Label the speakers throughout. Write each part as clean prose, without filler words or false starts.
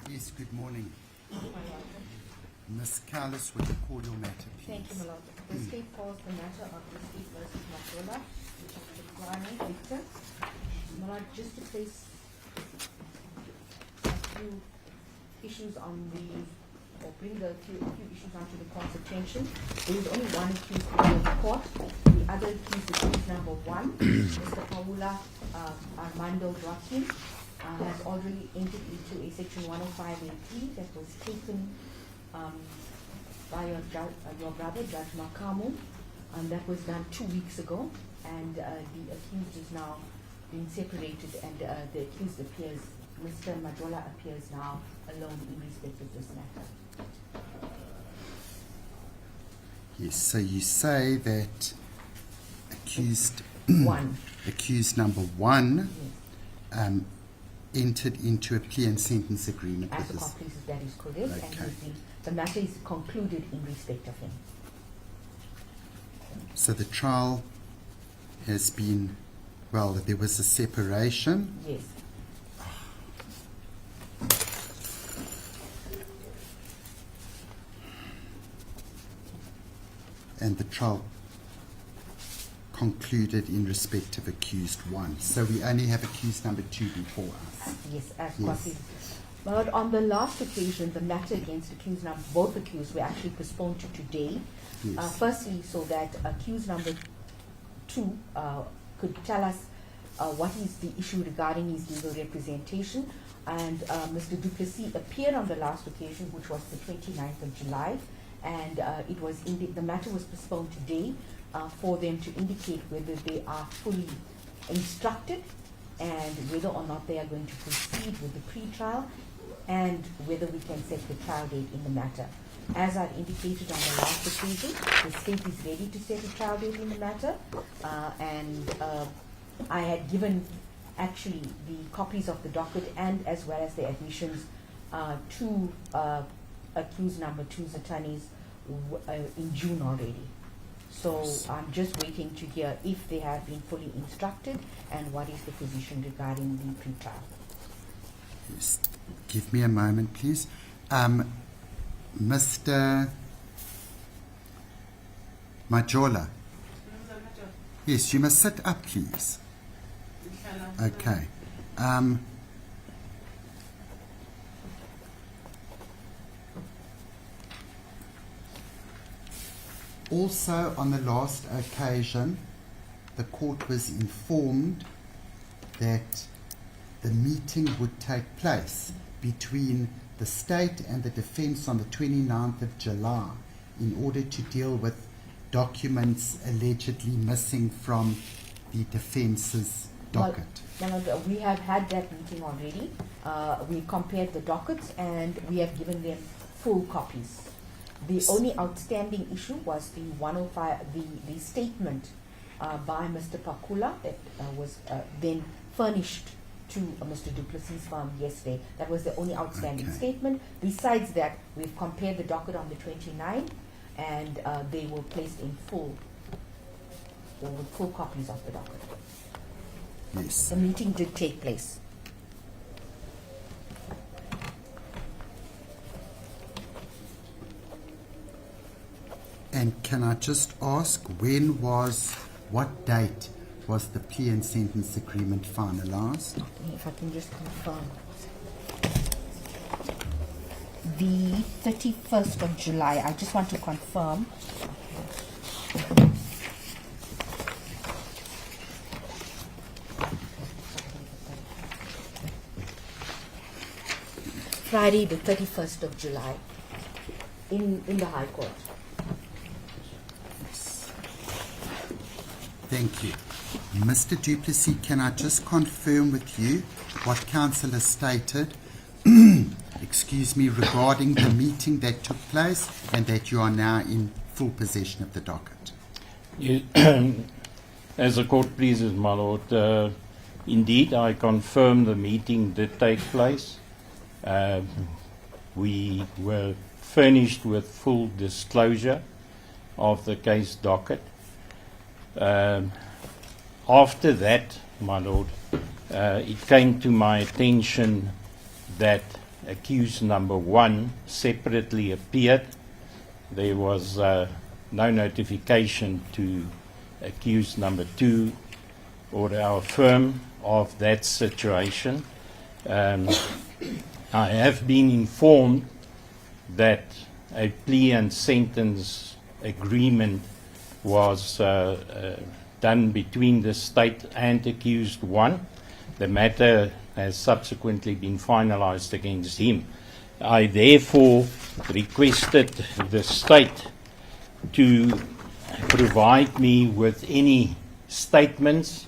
Speaker 1: Yes, good morning. Ms. Carlos, would you call your matter, please?
Speaker 2: Thank you, my lord. The state calls the matter of the state versus Majola, which is the client, Victor. My lord, just to place a few issues on or bring a few issues onto the court's attention. There is only one accused in the court. The other accused is case number 1, Mr. Paula Armando Joaquin, has already entered into a section 105A that was taken by your brother, Judge Makamu, and that was done 2 weeks ago, and the accused is now being separated, and the accused appears, Mr. Majola appears now alone in respect of this matter.
Speaker 1: Yes, so you say that accused accused number 1
Speaker 2: Yes.
Speaker 1: Entered into a plea and sentence agreement
Speaker 2: As
Speaker 1: with
Speaker 2: the
Speaker 1: this.
Speaker 2: court pleases, that is correct,
Speaker 1: Okay.
Speaker 2: and the matter is concluded in respect of him.
Speaker 1: So the trial has been, well, there was a separation.
Speaker 2: Yes.
Speaker 1: And the trial concluded in respect of accused 1. So we only have accused number 2 before us.
Speaker 2: Yes, as
Speaker 1: Yes.
Speaker 2: court pleases. But on the last occasion, the matter against accused number, both accused were actually postponed to today.
Speaker 1: Yes.
Speaker 2: Firstly, so that accused number 2 could tell us what is the issue regarding his legal representation. And Mr. Duplessis appeared on the last occasion, which was the 29th of July, and it was the matter was postponed today for them to indicate whether they are fully instructed and whether or not they are going to proceed with the pre-trial, and whether we can set the trial date in the matter. As I indicated on the last occasion, the state is ready to set a trial date in the matter, and I had given actually the copies of the docket and as well as the admissions to accused number 2's attorneys in June already. So I'm just waiting to hear if they have been fully instructed and what is the position regarding the pre-trial.
Speaker 1: Yes. Give me a moment, please. Mr. Majola. Yes, you must sit up, please. Okay. Also, on the last occasion, the court was informed that the meeting would take place between the state and the defense on the 29th of July in order to deal with documents allegedly missing from the defense's docket.
Speaker 2: Well, we have had that meeting already. We compared the dockets and we have given them full copies. The only outstanding issue was the 105, the statement by Mr. Pakula that was then furnished to Mr. Duplessis' firm yesterday. That was the only outstanding statement. Besides that, we've compared the docket on the 29th, and they were placed in full, with full copies of the docket.
Speaker 1: Yes.
Speaker 2: The meeting did take place.
Speaker 1: And can I just ask, what date was the plea and sentence agreement finalized?
Speaker 2: If I can just confirm. The 31st of July, I just want to confirm. Friday, the 31st of July, in the High Court.
Speaker 1: Thank you. Mr. Duplessis, can I just confirm with you what counsel has stated, excuse me, regarding the meeting that took place and that you are now in full possession of the docket?
Speaker 3: As the court pleases, my lord, indeed I confirm the meeting did take place. We were furnished with full disclosure of the case docket. After that, my lord, it came to my attention that accused number 1 separately appeared. There was no notification to accused number 2 or our firm of that situation. I have been informed that a plea and sentence agreement was done between the state and accused 1. The matter has subsequently been finalized against him. I therefore requested the state to provide me with any statements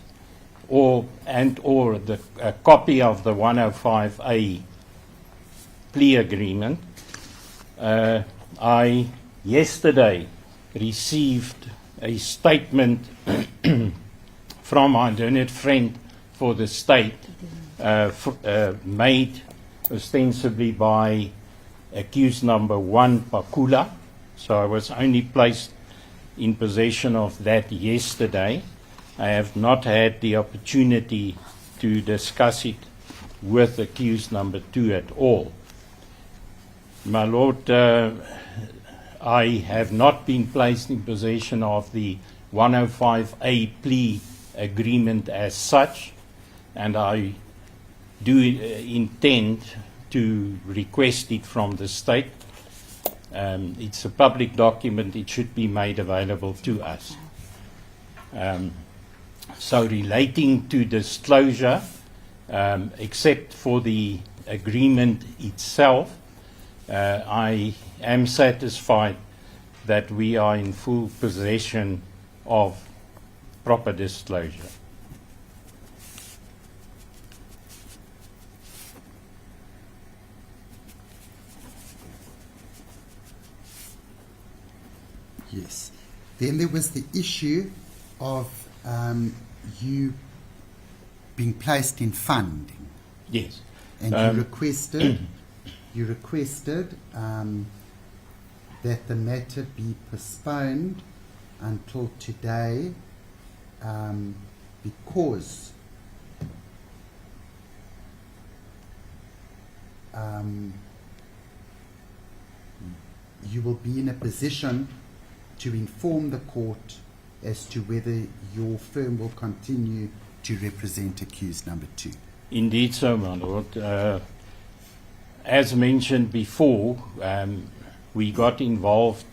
Speaker 3: or a copy of the 105A plea agreement. I yesterday received a statement from my learned friend for the state, made ostensibly by accused number 1, Pakula. So I was only placed in possession of that yesterday. I have not had the opportunity to discuss it with accused number 2 at all. My Lord, I have not been placed in possession of the 105A plea agreement as such, and I do intend to request it from the state. It's a public document. It should be made available to us. So relating to disclosure, except for the agreement itself, I am satisfied that we are in full possession of proper disclosure.
Speaker 1: Yes. Then there was the issue of you being placed in funding.
Speaker 3: Yes.
Speaker 1: And you requested that the matter be postponed until today because you will be in a position to inform the court as to whether your firm will continue to represent accused number 2.
Speaker 3: Indeed so, my Lord. As mentioned before, we got involved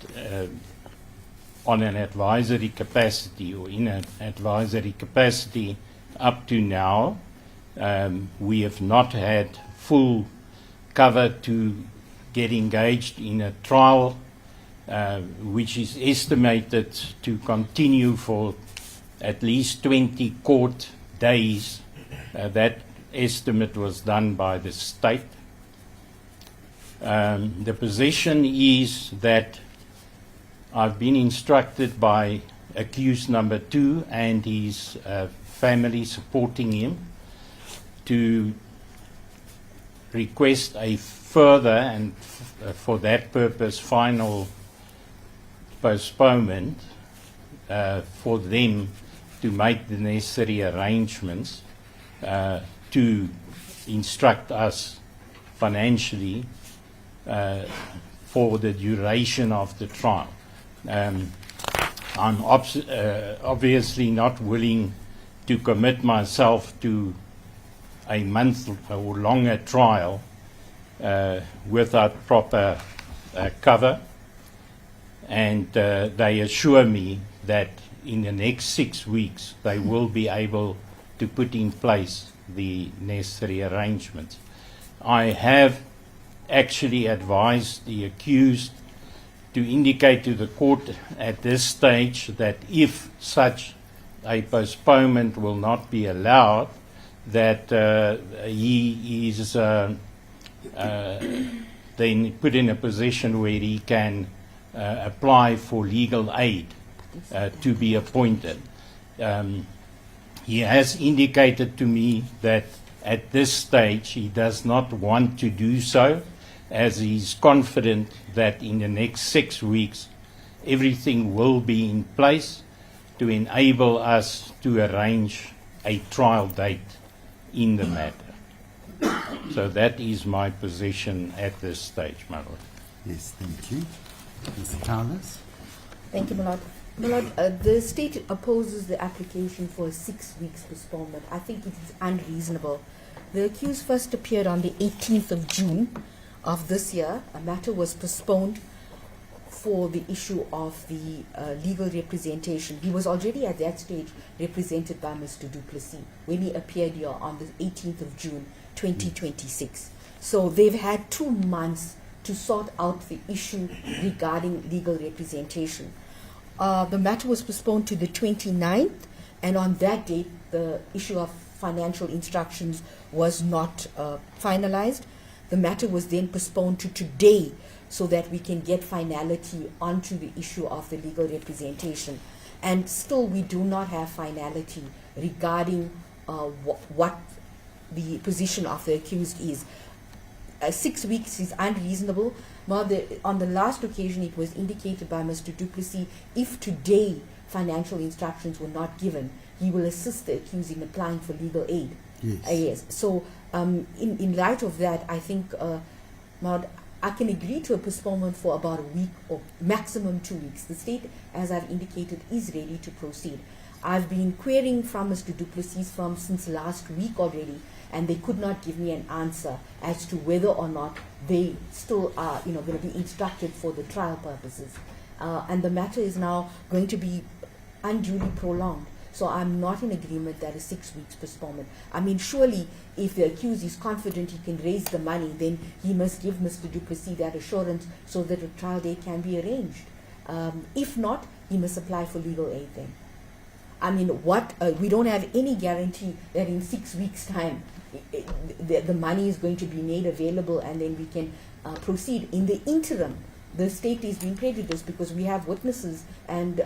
Speaker 3: on an advisory capacity or in an advisory capacity up to now. We have not had full cover to get engaged in a trial which is estimated to continue for at least 20 court days. That estimate was done by the state. The position is that I've been instructed by accused number 2 and his family supporting him to request a further and for that purpose final postponement for them to make the necessary arrangements to instruct us financially for the duration of the trial. I'm obviously not willing to commit myself to a month or longer trial without proper cover, and they assure me that in the next 6 weeks they will be able to put in place the necessary arrangements. I have actually advised the accused to indicate to the court at this stage that if such a postponement will not be allowed, that he is then put in a position where he can apply for legal aid to be appointed. He has indicated to me that at this stage he does not want to do so, as he is confident that in the next 6 weeks everything will be in place to enable us to arrange a trial date in the matter. So that is my position at this stage, my lord.
Speaker 1: Yes, thank you. Ms. Towlers?
Speaker 2: Thank you, my lord. My lord, the state opposes the application for a 6 weeks postponement. I think it is unreasonable. The accused first appeared on the 18th of June of this year. A matter was postponed for the issue of the legal representation. He was already at that stage represented by Mr. Du Plessis when he appeared here on the 18th of June 2026. So they've had 2 months to sort out the issue regarding legal representation. The matter was postponed to the 29th, and on that date, the issue of financial instructions was not finalized. The matter was then postponed to today so that we can get finality onto the issue of the legal representation. And still, we do not have finality regarding what the position of the accused is. 6 weeks is unreasonable. On the last occasion, it was indicated by Mr. Du Plessis, if today financial instructions were not given, he will assist the accused in applying for legal aid.
Speaker 1: Yes.
Speaker 2: Yes. So, in light of that, I think I can agree to a postponement for about a week or maximum 2 weeks. The state, as I've indicated, is ready to proceed. I've been querying from Mr. Du Plessis' firm since last week already, and they could not give me an answer as to whether or not they still are, going to be instructed for the trial purposes. And the matter is now going to be unduly prolonged. So I'm not in agreement that a 6 weeks postponement. I mean, surely if the accused is confident he can raise the money, then he must give Mr. Du Plessis that assurance so that a trial date can be arranged. If not, he must apply for legal aid then. I mean, we don't have any guarantee that in 6 weeks' time the money is going to be made available and then we can proceed. In the interim, the state is being prejudiced because we have witnesses and,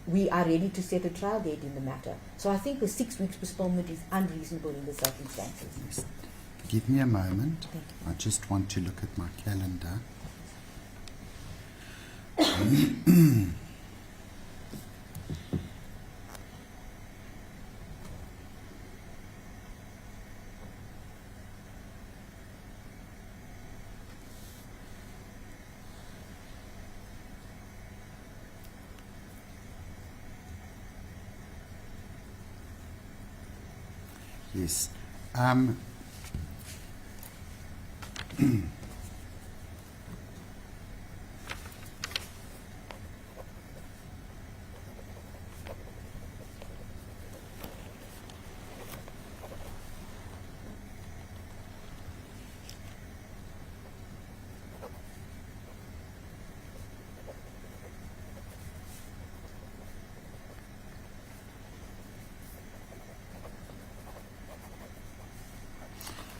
Speaker 2: we are ready to set a trial date in the matter. So I think a 6 weeks postponement is unreasonable in the circumstances.
Speaker 1: Yes. Give me a moment.
Speaker 2: Thank
Speaker 1: I just want to look at my calendar. Yes.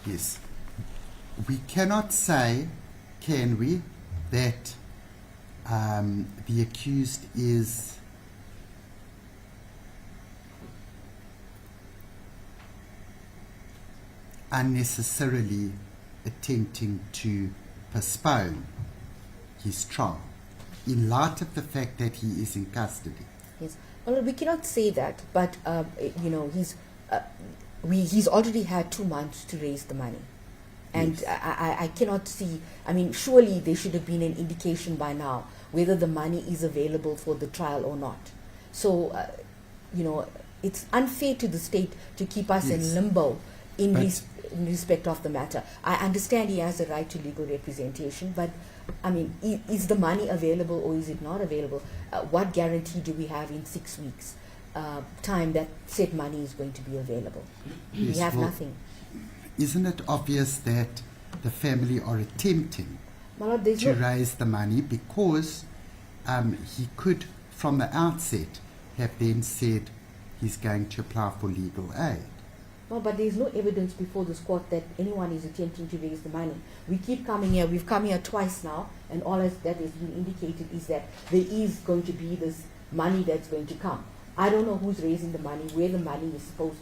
Speaker 1: Yes. We cannot say, can we, that the accused is unnecessarily attempting to postpone his trial in light of the fact that he is in custody.
Speaker 2: Yes. Well, we cannot say that, but he's already had 2 months to raise the money. And
Speaker 1: Yes.
Speaker 2: I cannot see, I mean, surely there should have been an indication by now whether the money is available for the trial or not. So, it's unfair to the state to keep us
Speaker 1: Yes.
Speaker 2: in limbo in
Speaker 1: But-
Speaker 2: respect of the matter. I understand he has a right to legal representation, but, I mean, is the money available or is it not available? What guarantee do we have in 6 weeks' time that said money is going to be available? We
Speaker 1: Yes,
Speaker 2: have
Speaker 1: well,
Speaker 2: nothing.
Speaker 1: Isn't it obvious that the family are attempting
Speaker 2: My Lord, there's
Speaker 1: to
Speaker 2: no,
Speaker 1: raise the money because he could, from the outset, have then said he's going to apply for legal aid?
Speaker 2: no, but there's no evidence before this court that anyone is attempting to raise the money. We keep coming here. We've come here twice now, and all that has been indicated is that there is going to be this money that's going to come. I don't know who's raising the money, where the money is supposed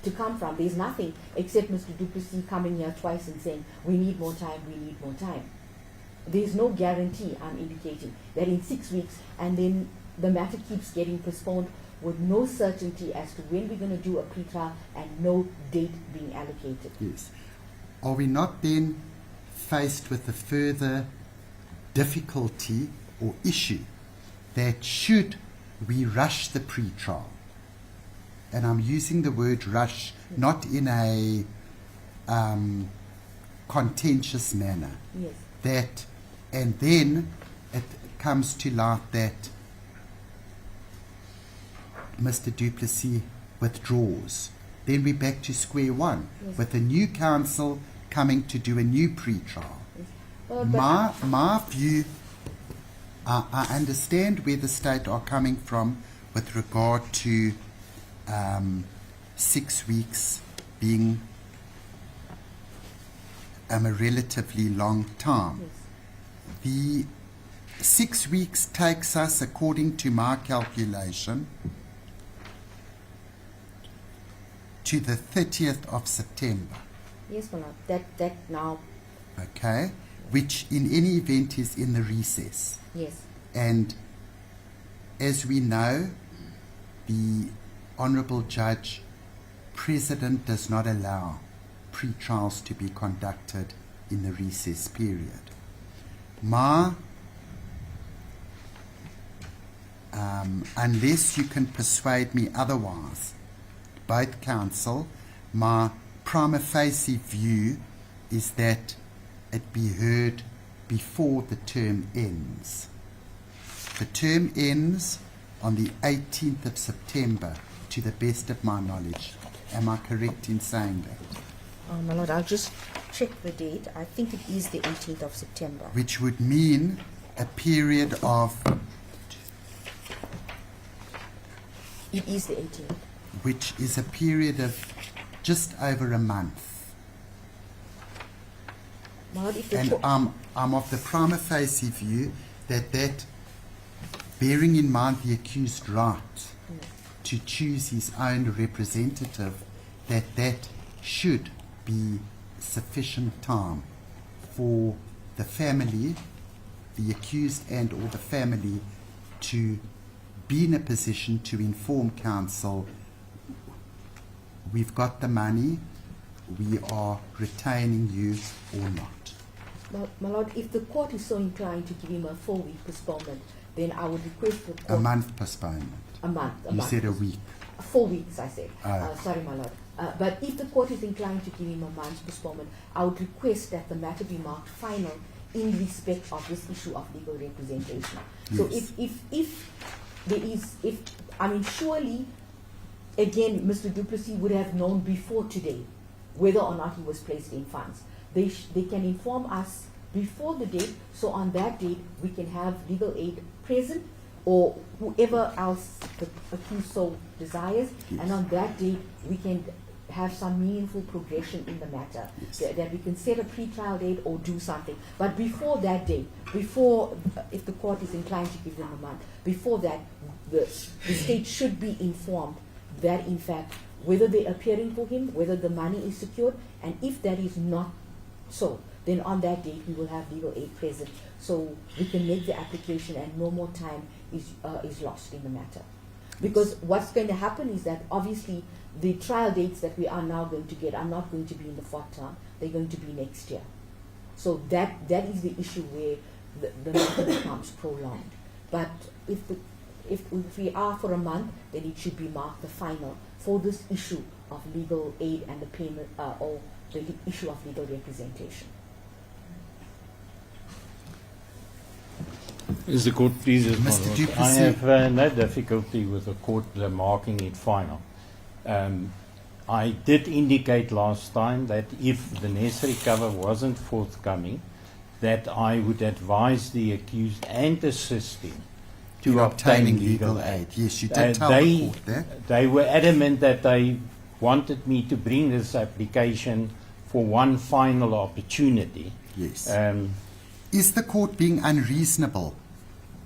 Speaker 2: to come from. There's nothing except Mr. Du Plessis coming here twice and saying, we need more time, we need more time. There's no guarantee, I'm indicating, that in 6 weeks, and then the matter keeps getting postponed with no certainty as to when we're going to do a pre-trial and no date being allocated.
Speaker 1: Yes. Are we not then faced with a further difficulty or issue that should we rush the pre-trial, and I'm using the word rush not in a contentious manner,
Speaker 2: Yes.
Speaker 1: that, and then it comes to light that Mr. Du Plessis withdraws, then we're back to square one,
Speaker 2: Yes.
Speaker 1: with a new council coming to do a new pre-trial.
Speaker 2: Well, but
Speaker 1: My view, I understand where the state are coming from with regard to 6 weeks being a relatively long time.
Speaker 2: yes.
Speaker 1: The 6 weeks takes us, according to my calculation, to the 30th of September.
Speaker 2: Yes, my lord. That now,
Speaker 1: Okay, which in any event is in the recess.
Speaker 2: yes.
Speaker 1: And as we know, the Honourable Judge President does not allow pre-trials to be conducted in the recess period. Unless you can persuade me otherwise, both counsel, my prima facie view is that it be heard before the term ends. The term ends on the 18th of September, to the best of my knowledge. Am I correct in saying that?
Speaker 2: My lord, I'll just check the date. I think it is the 18th of September.
Speaker 1: Which would mean a period of,
Speaker 2: It is the 18th.
Speaker 1: which is a period of just over a month.
Speaker 2: My lord, if the
Speaker 1: And
Speaker 2: court,
Speaker 1: I'm of the prima facie view that, bearing in mind the accused right to choose his own representative, that should be sufficient time for the family, the accused and or the family, to be in a position to inform counsel, we've got the money, we are retaining you or not.
Speaker 2: my lord, if the court is so inclined to give him a 4-week postponement, then I would request the court
Speaker 1: A month postponement.
Speaker 2: A month.
Speaker 1: You said a week.
Speaker 2: 4 weeks, I said.
Speaker 1: Oh.
Speaker 2: Sorry, my lord. But if the court is inclined to give him a month's postponement, I would request that the matter be marked final in respect of this issue of legal representation. So
Speaker 1: Yes.
Speaker 2: if there is, surely, again, Mr. Du Plessis would have known before today whether or not he was placed in funds. They can inform us before the date, so on that date we can have legal aid present, or whoever else the accused so desires,
Speaker 1: Yes.
Speaker 2: and on that date we can have some meaningful progression in the matter,
Speaker 1: Yes.
Speaker 2: that we can set a pre-trial date or do something. But before that date, before, if the court is inclined to give them a month, before that, the state should be informed that in fact whether they're appearing for him, whether the money is secured, and if that is not so, then on that date we will have legal aid present, so we can make the application and no more time is lost in the matter. Because what's going to happen is that obviously the trial dates that we are now going to get are not going to be in the fourth term, they're going to be next year. So that is the issue where the matter becomes prolonged. But if we are for a month, then it should be marked the final for this issue of legal aid and the payment, or the issue of legal representation.
Speaker 3: Is the court pleased, my
Speaker 1: Mr.
Speaker 3: lord?
Speaker 1: Du
Speaker 3: I
Speaker 1: Plessis.
Speaker 3: have no difficulty with the court marking it final. I did indicate last time that if the necessary cover wasn't forthcoming, that I would advise the accused and assist him to
Speaker 1: In
Speaker 3: obtain
Speaker 1: obtaining
Speaker 3: legal aid.
Speaker 1: Yes, you did tell the court that.
Speaker 3: They were adamant that they wanted me to bring this application for one final opportunity.
Speaker 1: Yes.
Speaker 3: Um,
Speaker 1: Is the court being unreasonable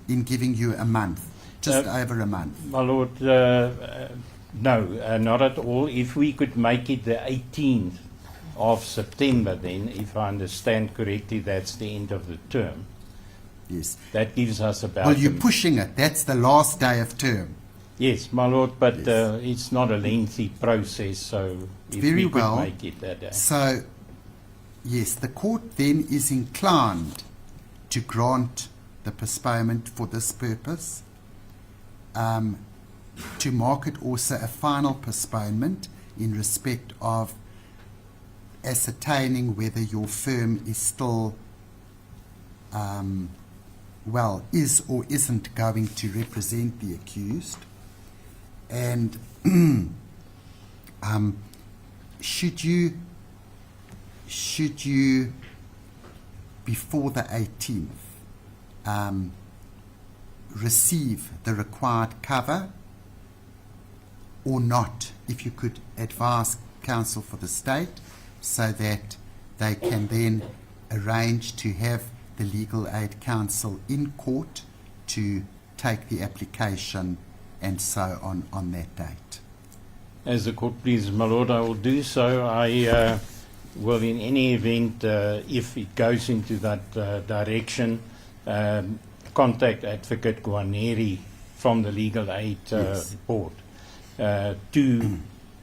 Speaker 1: in giving you a month, just over a month?
Speaker 3: My Lord, no, not at all. If we could make it the 18th of September, then, if I understand correctly, that's the end of the term.
Speaker 1: Yes.
Speaker 3: That gives us about...
Speaker 1: Well, you're pushing it. That's the last day of term.
Speaker 3: Yes, my lord, but
Speaker 1: Yes.
Speaker 3: it's not a lengthy process, so if
Speaker 1: Very
Speaker 3: we could
Speaker 1: well.
Speaker 3: make it that day.
Speaker 1: So, yes, the court then is inclined to grant the postponement for this purpose, to mark it also a final postponement in respect of ascertaining whether your firm is still, is or isn't going to represent the accused. And should you, before the 18th, receive the required cover or not, if you could advise counsel for the state so that they can then arrange to have the legal aid counsel in court to take the application and so on that date.
Speaker 3: As the court pleases, my lord, I will do so. I will, in any event, if it goes into that direction, contact Advocate Guarneri from the legal aid
Speaker 1: Yes.
Speaker 3: board to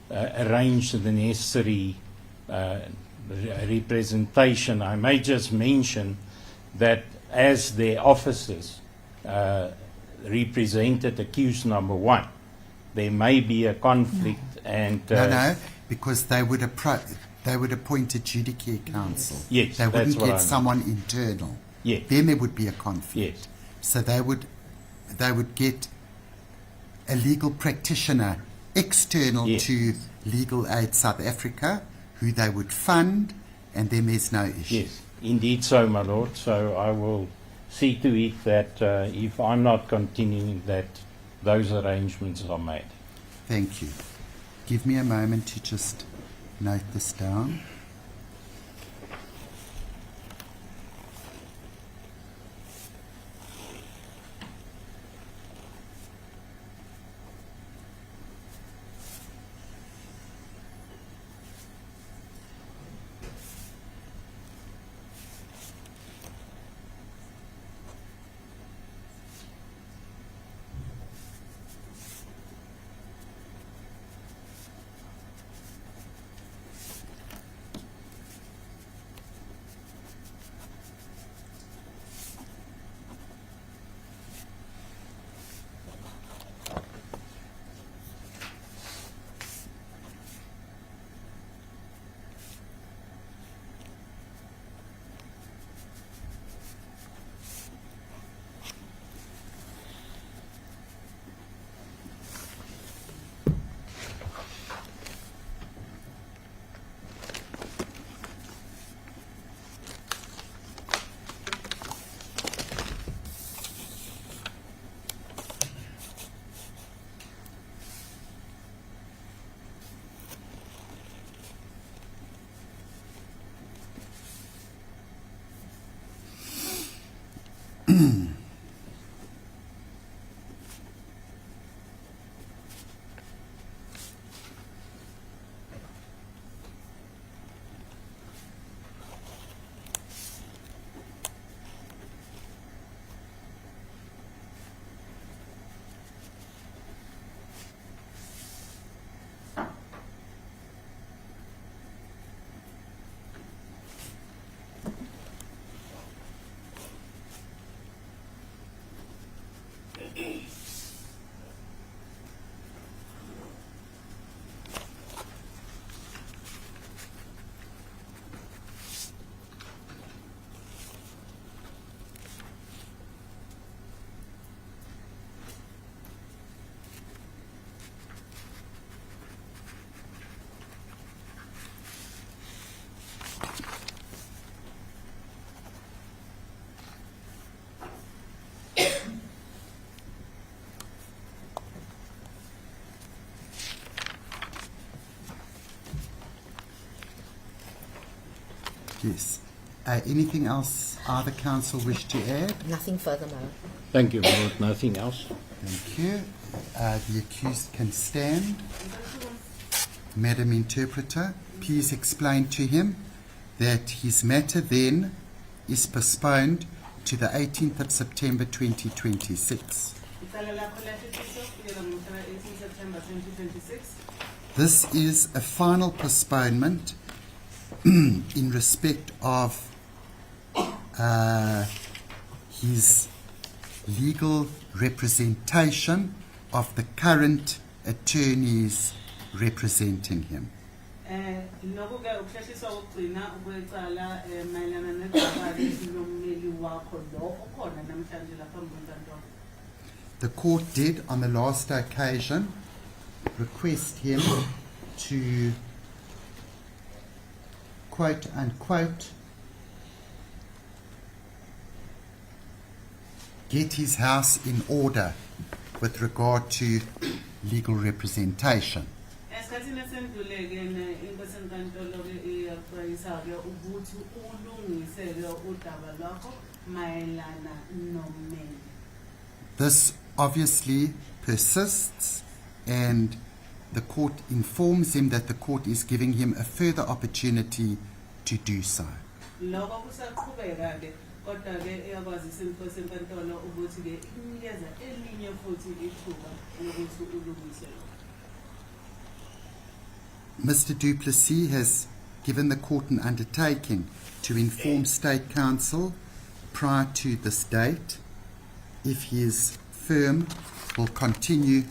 Speaker 3: arrange the necessary representation. I may just mention that as their officers represented accused number 1, there may be a conflict and
Speaker 1: No, because they would appoint a judicare counsel.
Speaker 3: Yes,
Speaker 1: they
Speaker 3: that's
Speaker 1: wouldn't
Speaker 3: what I
Speaker 1: get
Speaker 3: mean.
Speaker 1: someone internal.
Speaker 3: Yes.
Speaker 1: Then there would be a conflict.
Speaker 3: Yes.
Speaker 1: So they would get a legal practitioner external
Speaker 3: Yes.
Speaker 1: to Legal Aid South Africa, who they would fund, and then there's no issue.
Speaker 3: Yes, indeed so, my lord. So I will see to it that if I'm not continuing, that those arrangements are made.
Speaker 1: Thank you. Give me a moment to just note this down. Yes. Anything else either counsel wish to add?
Speaker 2: Nothing further, Madam.
Speaker 3: Thank you, my lord. Nothing else.
Speaker 1: Thank you. The accused can stand. Madam Interpreter, please explain to him that his matter then is postponed to the 18th of September 2026.
Speaker 4: Icala lakho lahlehiswa kusukela ngomhla 18 September 2026.
Speaker 1: This is a final postponement in respect of his legal representation of the current attorneys representing him.
Speaker 4: Lokho ke ukuhlehliswa kokugcina kwecala mayelana nedaba lommeli wakho lo okhona namhlanje lapha enkantolo.
Speaker 1: The court did, on the last occasion, request him to, quote unquote, get his house in order with regard to legal representation.
Speaker 4: Esikhathini esendluleke inkosi enkantolo ke iyaxwayisa ke ukuthi ulungisele udaba lwakho mayelana nommeli.
Speaker 1: This obviously persists, and the court informs him that the court is giving him a further opportunity to do so.
Speaker 4: Lokho kusaqhubeka ke kodwa ke iyakwazisa inkosi enkantolo ukuthi ke inikeza elinye futhi ithuba lokuthi ulungisele.
Speaker 1: Mr. Du Plessis has given the court an undertaking to inform State Counsel prior to this date if his firm will continue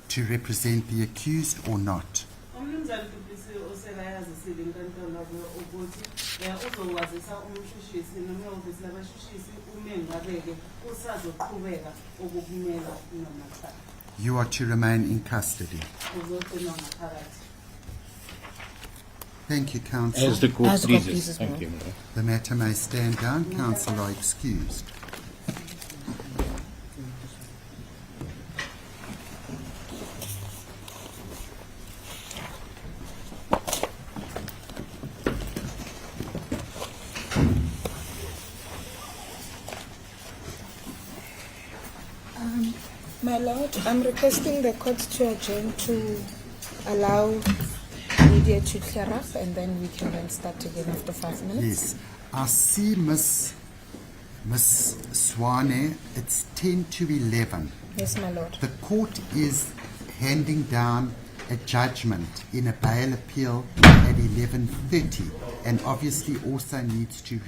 Speaker 1: to represent the accused or not.
Speaker 4: Umnumzane Du Plessis osekayazisile inkantolo ukuthi uzokwazisa umshushisi noma ihhovisi labashushisi ume ngabe ke usazoqhubeka ukukumela noma cha.
Speaker 1: You are to remain in custody.
Speaker 4: Uzogcinwa ngaphakathi.
Speaker 1: Thank you, Counsel.
Speaker 3: As the court
Speaker 2: As the court
Speaker 3: pleases.
Speaker 2: pleases,
Speaker 3: Thank
Speaker 2: ma'am.
Speaker 3: you, Madam.
Speaker 1: The matter may stand down. Counsel are excused.
Speaker 5: My Lord, I'm requesting the court to adjourn to allow media to clear up, and then we can then start again after 5 minutes.
Speaker 1: Yes. I see Miss Swane, it's 10 to 11.
Speaker 5: Yes, my Lord.
Speaker 1: The court is handing down a judgment in a bail appeal at 11:30, and obviously also needs to